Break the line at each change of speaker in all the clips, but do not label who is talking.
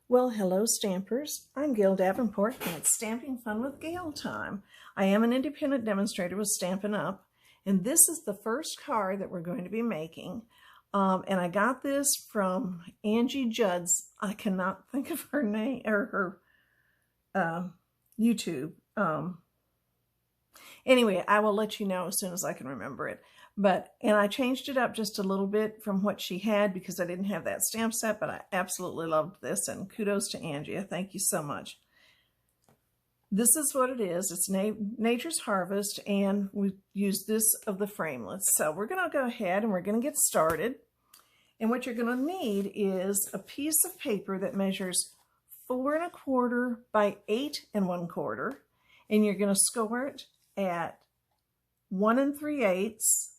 Well, hello Stampers. I'm Gail Davenport and it's Stamping Fun with Gail time. I am an independent demonstrator with Stampin' Up! And this is the first card that we're going to be making. And I got this from Angie Judd's, I cannot think of her name or her YouTube. Anyway, I will let you know as soon as I can remember it. And I changed it up just a little bit from what she had because I didn't have that stamp set, but I absolutely loved this, and kudos to Angie. Thank you so much. This is what it is. It's Nature's Harvest, and we use this of the framelits. So we're going to go ahead and we're going to get started. And what you're going to need is a piece of paper that measures 4 1/4 by 8 1/4, and you're going to score it at 1 3/8,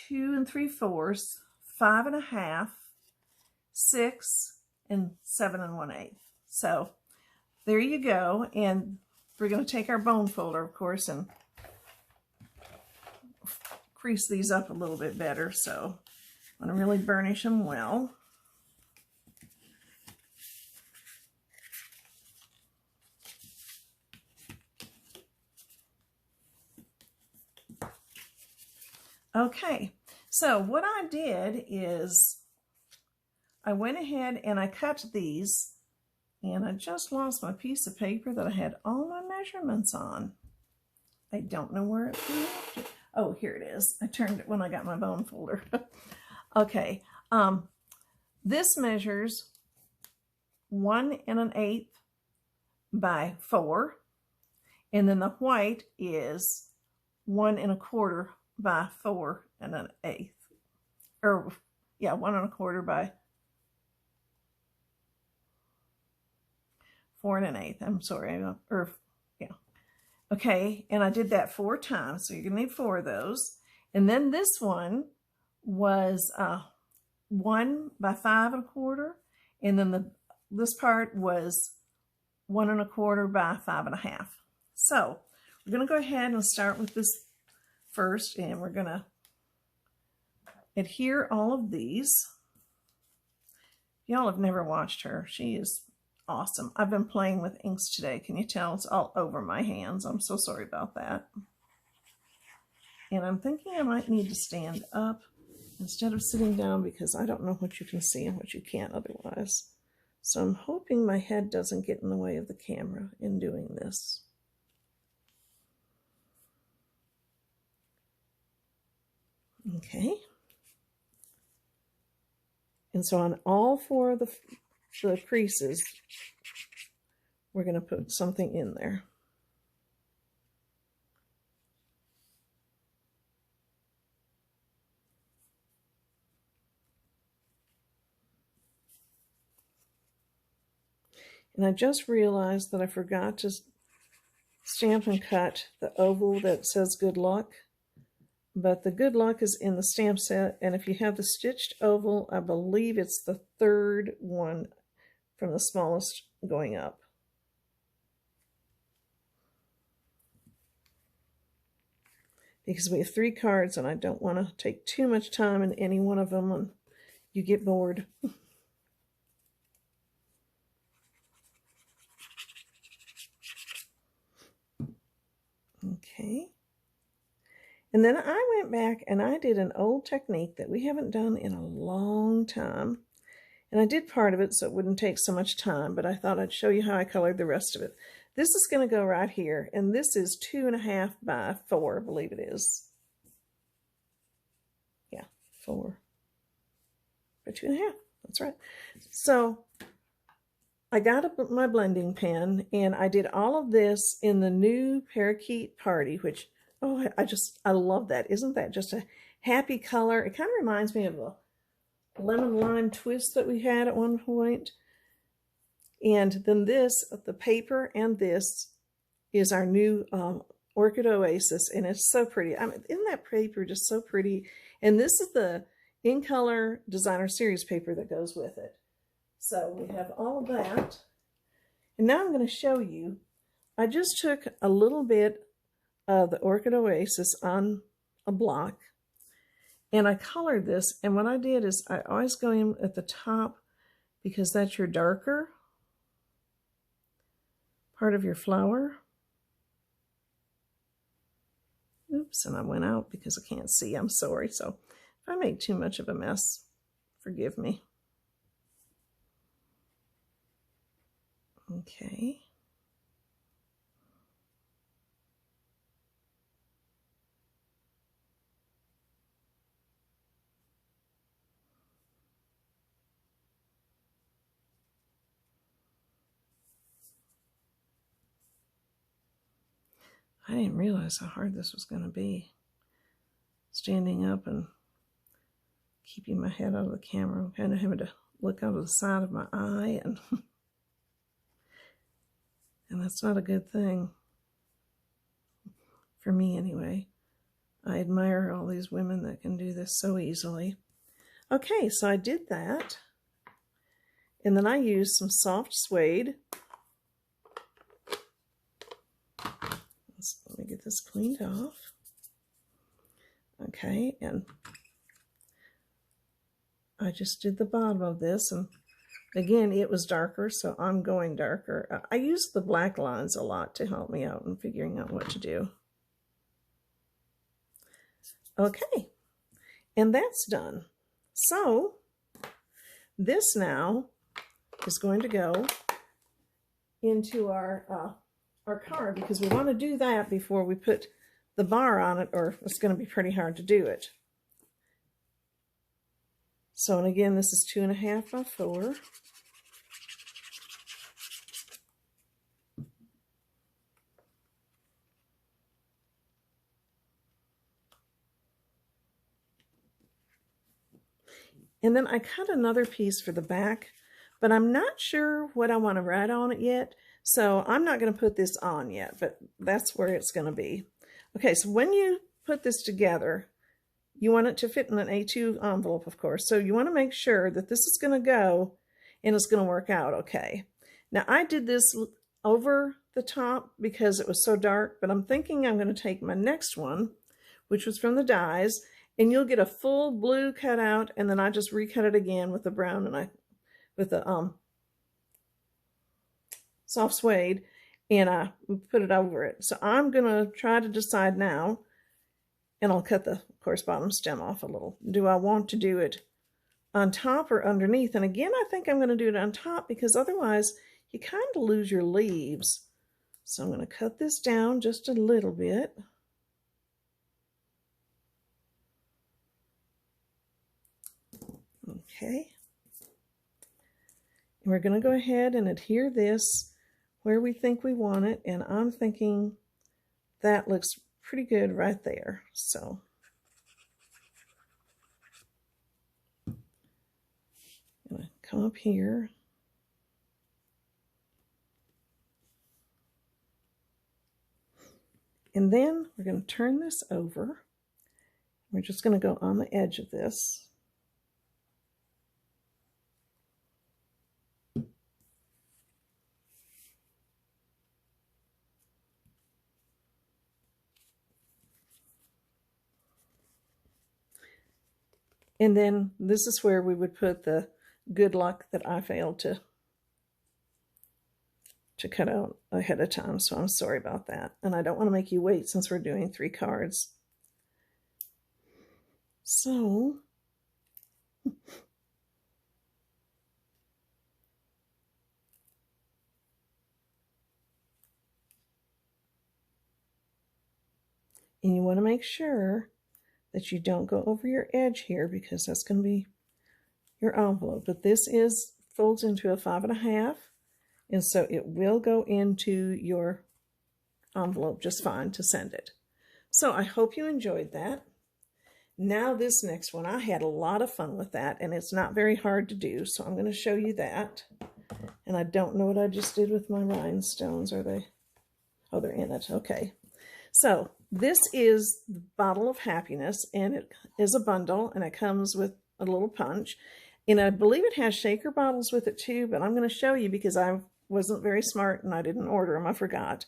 2 3/4, 5 1/2, 6, and 7 1/8. So there you go. And we're going to take our bone folder, of course, and crease these up a little bit better. So I'm going to really burnish them well. Okay, so what I did is I went ahead and I cut these, and I just lost my piece of paper that I had all my measurements on. I don't know where it went. Oh, here it is. I turned it when I got my bone folder. Okay, this measures 1 1/8 by 4, and then the white is 1 1/4 by 4 1/8, or yeah, 1 1/4 by 4 1/8. I'm sorry, or yeah, okay. And I did that 4 times, so you're gonna need 4 of those. And then this one was 1 by 5 1/4, and then this part was 1 1/4 by 5 1/2. So we're gonna go ahead and start with this first, and we're going to adhere all of these. Y'all have never watched her. She is awesome. I've been playing with inks today. Can you tell? It's all over my hands. I'm so sorry about that. And I'm thinking I might need to stand up instead of sitting down because I don't know what you can see and what you can't otherwise. So I'm hoping my head doesn't get in the way of the camera in doing this. Okay, and so on all 4 of the creases, we're going to put something in there. And I just realized that I forgot to stamp and cut the oval that says good luck. But the good luck is in the stamp set, and if you have the stitched oval, I believe it's the 3rd one from the smallest going up. Because we have 3 cards, and I don't want to take too much time in any one of them, and you get bored. Okay. And then I went back and I did an old technique that we haven't done in a long time. And I did part of it so it wouldn't take so much time, but I thought I'd show you how I colored the rest of it. This is going to go right here, and this is 2 1/2 by 4, I believe it is. Yeah, 4 by 2 1/2. That's right. So I got my blending pen, and I did all of this in the new Parakeet Party, which, oh, I love that. Isn't that just a happy color? It kind of reminds me of a lemon lime twist that we had at one point. And then this, the paper, and this is our new Orchid Oasis, and it's so pretty. I mean, isn't that paper just so pretty? And this is the In Color Designer Series paper that goes with it. So we have all of that. And now I'm going to show you. I just took a little bit of the Orchid Oasis on a block, and I colored this. And what I did is I always go in at the top because that's your darker part of your flower. Oops, and I went out because I can't see. I'm sorry. So if I make too much of a mess, forgive me. Okay. I didn't realize how hard this was going to be. Standing up and keeping my head out of the camera. I'm kind of having to look out of the side of my eye, and that's not a good thing. For me, anyway. I admire all these women that can do this so easily. Okay, so I did that. And then I used some soft suede. Let me get this cleaned off. Okay, and I just did the bottom of this, and again, it was darker, so I'm going darker. I use the black lines a lot to help me out in figuring out what to do. Okay, and that's done. So this now is going to go into our card, because we want to do that before we put the bar on it, or it's going to be pretty hard to do it. So, and again, this is 2.5 by 4. And then I cut another piece for the back, but I'm not sure what I want to write on it yet. So I'm not going to put this on yet, but that's where it's going to be. Okay, so when you put this together, you want it to fit in an A2 envelope, of course. So you want to make sure that this is going to go and it's going to work out okay. Now I did this over the top because it was so dark, but I'm thinking I'm going to take my next one, which was from the dies, and you'll get a full blue cutout, and then I just recut it again with the brown, and with the soft suede, and I put it over it. So I'm gonna try to decide now, and I'll cut the, of course, bottom stem off a little. Do I want to do it on top or underneath? And again, I think I'm gonna do it on top, because otherwise you kind of lose your leaves. So I'm gonna cut this down just a little bit. Okay. And we're going to go ahead and adhere this where we think we want it, and I'm thinking that looks pretty good right there. So I'm going to come up here. And then we're going to turn this over. We're just going to go on the edge of this. And then this is where we would put the good luck that I failed to cut out ahead of time. So I'm sorry about that. And I don't want to make you wait since we're doing 3 cards. So and you want to make sure that you don't go over your edge here, because that's going to be your envelope. But this folds into a 5.5, and so it will go into your envelope just fine to send it. So I hope you enjoyed that. Now this next one, I had a lot of fun with that, and it's not very hard to do, so I'm going to show you that. And I don't know what I just did with my rhinestones. Are they? Oh, they're in it. Okay. So this is the Bottle of Happiness, and it is a bundle, and it comes with a little punch. And I believe it has shaker bottles with it too, but I'm going to show you because I wasn't very smart and I didn't order them. I forgot.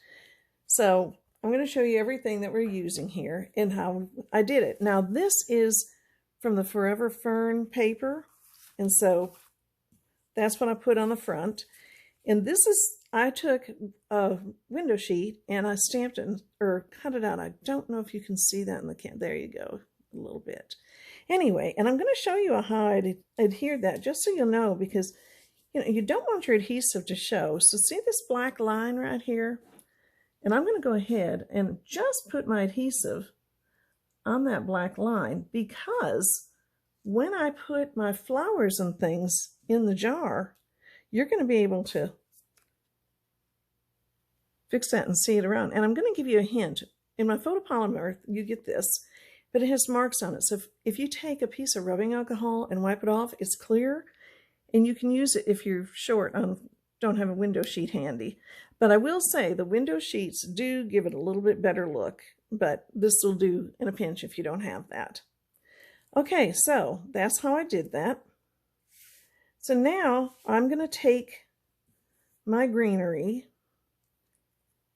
So I'm going to show you everything that we're using here and how I did it. Now this is from the Forever Fern paper, and so that's what I put on the front. And this is, I took a window sheet and I stamped it or cut it out. I don't know if you can see that in the can. There you go, a little bit. Anyway, and I'm going to show you how I adhered that, just so you'll know, because you don't want your adhesive to show. So see this black line right here? And I'm going to go ahead and just put my adhesive on that black line, because when I put my flowers and things in the jar, you're going to be able to fix that and see it around. And I'm going to give you a hint. In my photopolymer, you get this, but it has marks on it. So if you take a piece of rubbing alcohol and wipe it off, it's clear, and you can use it if you're short on, don't have a window sheet handy. But I will say the window sheets do give it a little bit better look, but this will do in a pinch if you don't have that. Okay, so that's how I did that. So now I'm going to take my greenery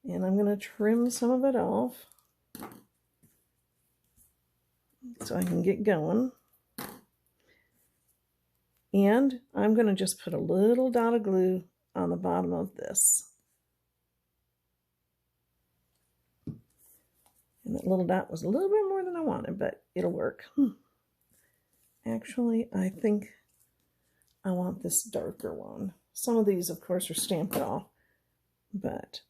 and I'm going to trim some of it off so I can get going. And I'm going to just put a little dot of glue on the bottom of this. And that little dot was a little bit more than I wanted, but it'll work. Actually, I think I want this darker one. Some of these, of course, are stamped off, but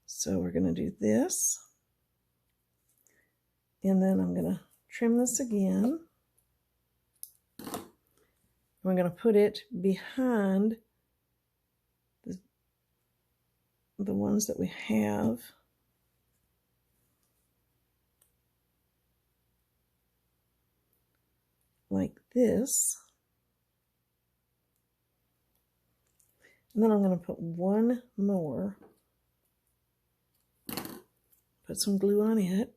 so we're going to do this. And then I'm going to trim this again. We're going to put it behind the ones that we have. Like this. And then I'm going to put one more. Put some glue on it.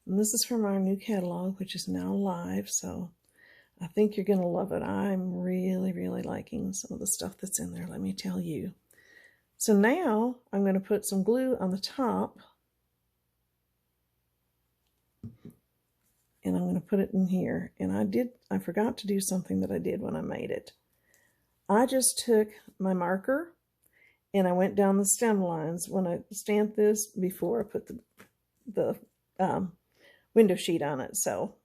And this is from our new catalog, which is now live, so I think you're going to love it. I'm really, really liking some of the stuff that's in there, let me tell you. So now I'm going to put some glue on the top. And I'm going to put it in here. And I forgot to do something that I did when I made it. I just took my marker and I went down the stem lines when I stamped this before I put the window sheet on it. So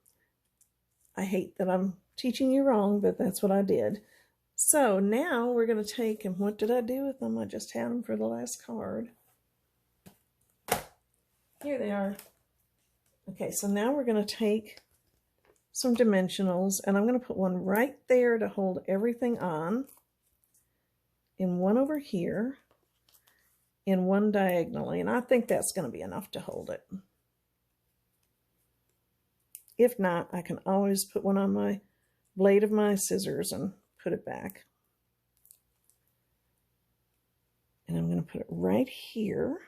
I hate that I'm teaching you wrong, but that's what I did. So now we're going to take, and what did I do with them? I just had them for the last card. Here they are. Okay, so now we're going to take some dimensionals, and I'm going to put one right there to hold everything on, and one over here, and one diagonally, and I think that's going to be enough to hold it. If not, I can always put one on my blade of my scissors and put it back. And I'm going to put it right here.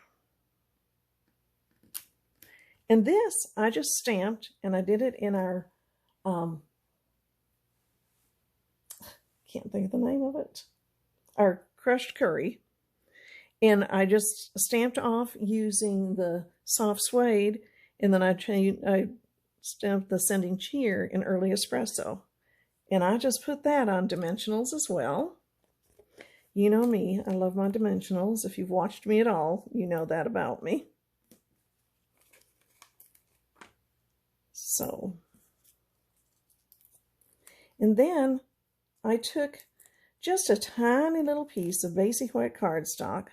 And this, I just stamped, and I did it in our, can't think of the name of it, our crushed Cury. And I just stamped off using the soft suede, and then I stamped the sending cheer in early espresso. And I just put that on dimensionals as well. You know me, I love my dimensionals. If you've watched me at all, you know that about me. So, and then I took just a tiny little piece of basic white cardstock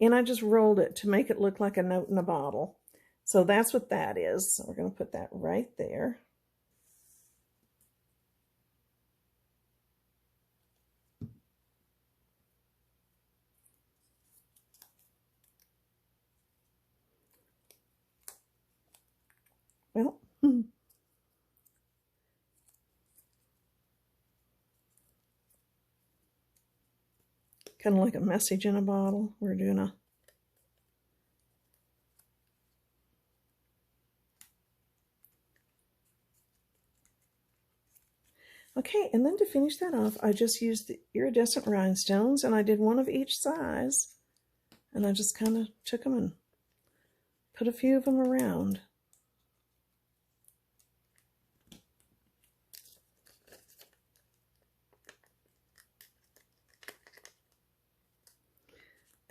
and I just rolled it to make it look like a note in a bottle. So that's what that is. So we're going to put that right there. Well, kind of like a message in a bottle. We're doing a okay, and then to finish that off, I just used the iridescent rhinestones, and I did one of each size, and I just kind of took them and put a few of them around.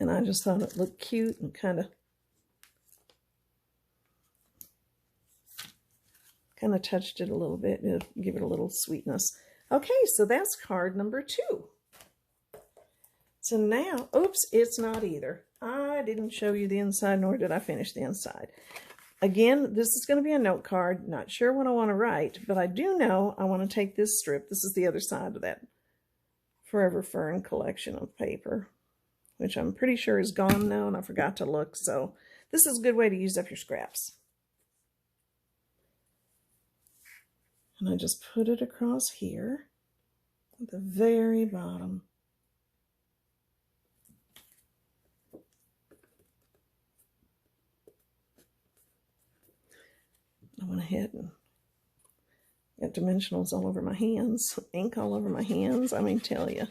And I just thought it looked cute and kind of touched it a little bit to give it a little sweetness. Okay, so that's card number 2. So now, oops, it's not either. I didn't show you the inside, nor did I finish the inside. Again, this is going to be a note card. Not sure what I want to write, but I do know I want to take this strip. This is the other side of that Forever Fern collection of paper, which I'm pretty sure is gone now, and I forgot to look. So this is a good way to use up your scraps. And I just put it across here at the very bottom. I went ahead and got dimensionals all over my hands, ink all over my hands. I mean, tell you.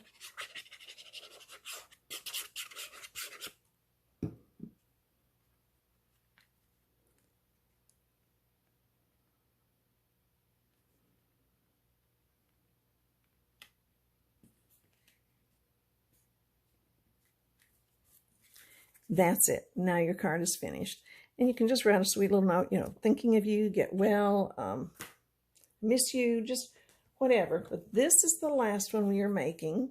That's it. Now your card is finished. And you can just write a sweet little note, you know, thinking of you, get well, miss you, just whatever. But this is the last one we are making.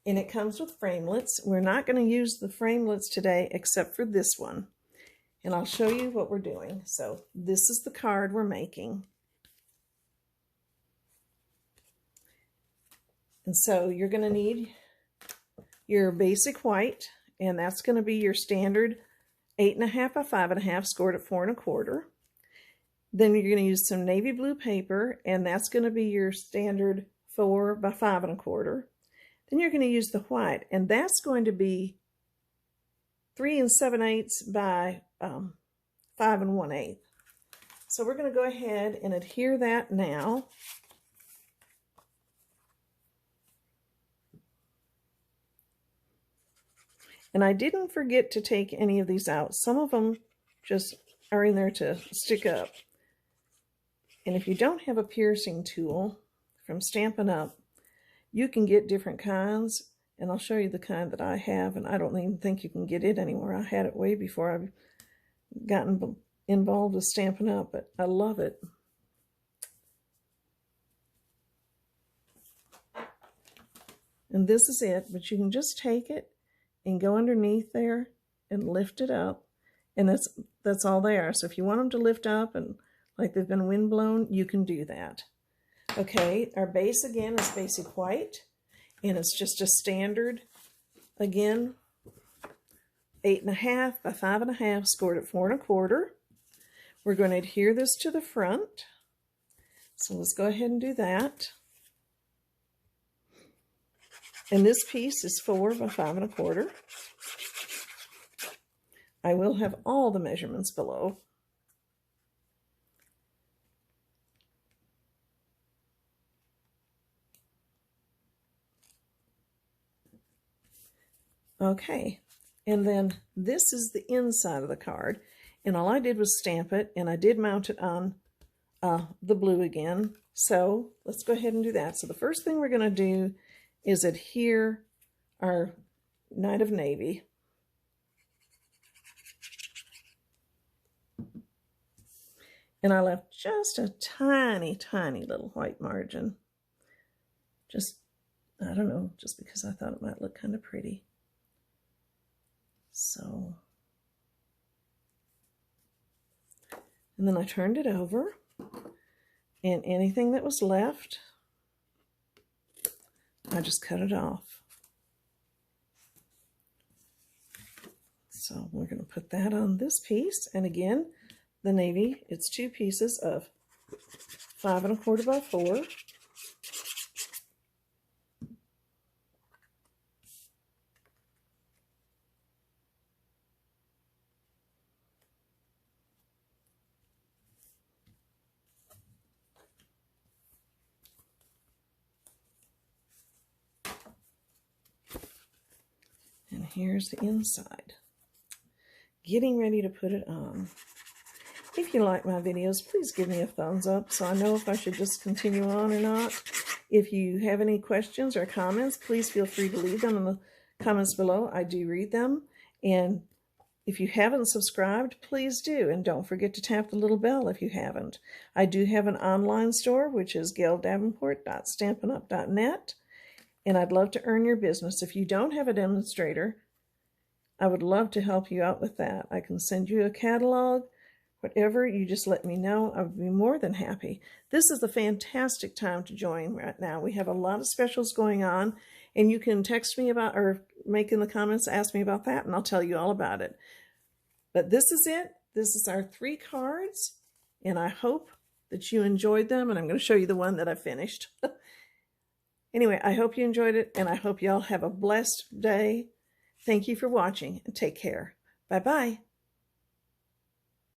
And it comes with framelits. We're not going to use the framelits today except for this one. And I'll show you what we're doing. So this is the card we're making. And so you're going to need your basic white. And that's going to be your standard 8.5 by 5.5, scored at 4 1/4. Then you're going to use some navy blue paper, and that's going to be your standard 4 by 5 1/4. Then you're going to use the white, and that's going to be 3 7/8 by 5 1/8. So we're going to go ahead and adhere that now. And I didn't forget to take any of these out. Some of them just are in there to stick up. And if you don't have a piercing tool from Stampin' Up, you can get different kinds. And I'll show you the kind that I have. And I don't even think you can get it anywhere. I had it way before I've gotten involved with Stampin' Up, but I love it. And this is it, but you can just take it and go underneath there and lift it up, and that's all they are. So if you want them to lift up and like they've been wind blown, you can do that. Okay, our base again is basic white, and it's just a standard, again, 8.5 by 5.5, scored at 4 1/4. We're going to adhere this to the front, so let's go ahead and do that. And this piece is 4 by 5 1/4. I will have all the measurements below. Okay, and then this is the inside of the card. And all I did was stamp it, and I did mount it on the blue again. So let's go ahead and do that. So the first thing we're going to do is adhere our Night of Navy. And I left just a tiny, tiny little white margin. Just, I don't know, just because I thought it might look kind of pretty. So, and then I turned it over, and anything that was left, I just cut it off. So we're going to put that on this piece. And again, the navy, it's 2 pieces of 5 1/4 by 4. And here's the inside. Getting ready to put it on. If you like my videos, please give me a thumbs up so I know if I should just continue on or not. If you have any questions or comments, please feel free to leave them in the comments below. I do read them. And if you haven't subscribed, please do. And don't forget to tap the little bell if you haven't. I do have an online store, which is gaildavenport.stampinup.net. And I'd love to earn your business. If you don't have a demonstrator, I would love to help you out with that. I can send you a catalog, whatever, you just let me know. I would be more than happy. This is a fantastic time to join right now. We have a lot of specials going on, and you can text me about, or make in the comments, ask me about that, and I'll tell you all about it. But this is it. This is our 3 cards, and I hope that you enjoyed them, and I'm going to show you the one that I finished. Anyway, I hope you enjoyed it, and I hope y'all have a blessed day. Thank you for watching, and take care. Bye-bye.